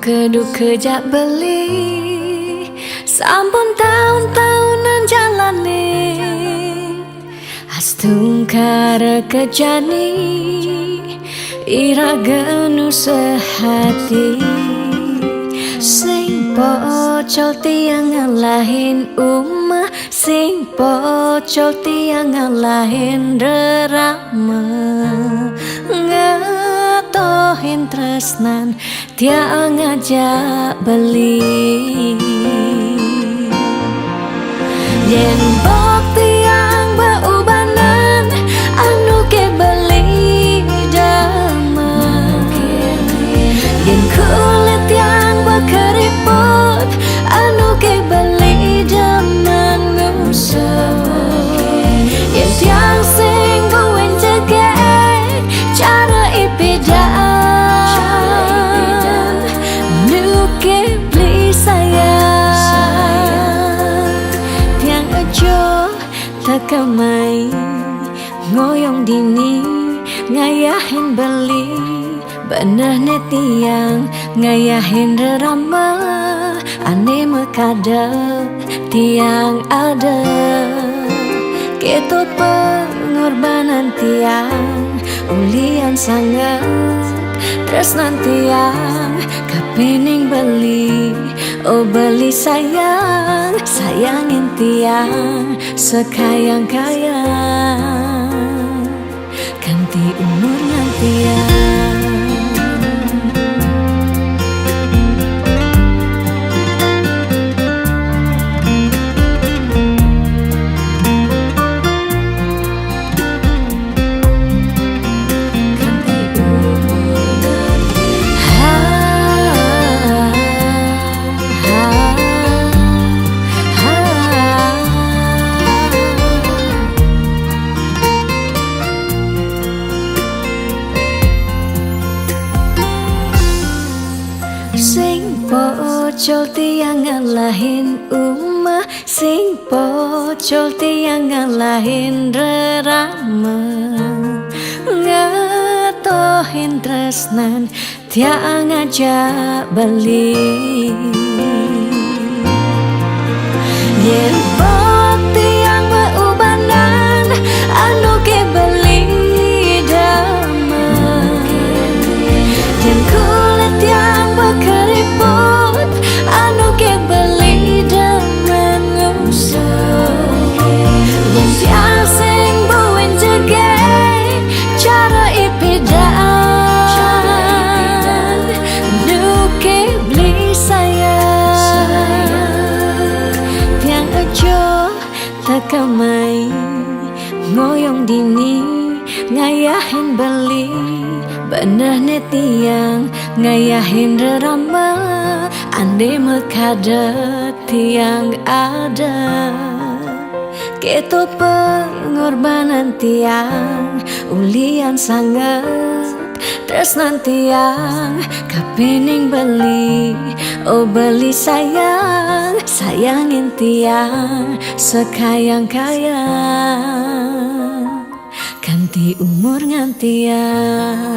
keduk kejak beli sampun tahun-tahunan jalani astungkara kejani ira genu sehati sing pocol tiang ngalahin umah sing pocol tiang ngalahin rerama ngatohin tresnan tiang ngajak beli yen bok tiang beubanan anu ke beli damai yen kulit tiang berkeriput anu ke beli daman musuh yen tiang sing buin jegek cara ipidan nu ke beli sayang tiang aja tekamai ngoyong dini ngayahin beli bener tiang ngayahin rerama ane mekadep tiang ada keto pengorbanan tiang ulian sangat tresnan tiang kapening beli oh beli sayang sayangin tiang sekayang-kayang ganti umurnya tiang. Sing pocol tiang ngalahin umah sing pocol tiang ngalahin rerama ngatohin tresnan tiang ngajak beli yen bok tiang beubanan anu ke beli damai yen kulit tiang berkeriput anu ke beli daman ngusuk yen tiang sing buin jegek cara ipidan nu ke beli sayang tiang aja tekamai ngoyong dini ngayahin beli bener tiang ngayahin rerama ande mekadep tiang ada keto pengorbanan tiang ulian sangat tresnan tiang kapening beli oh beli sayang sayangin tiang sekayang-kayang ganti umur ngantiang.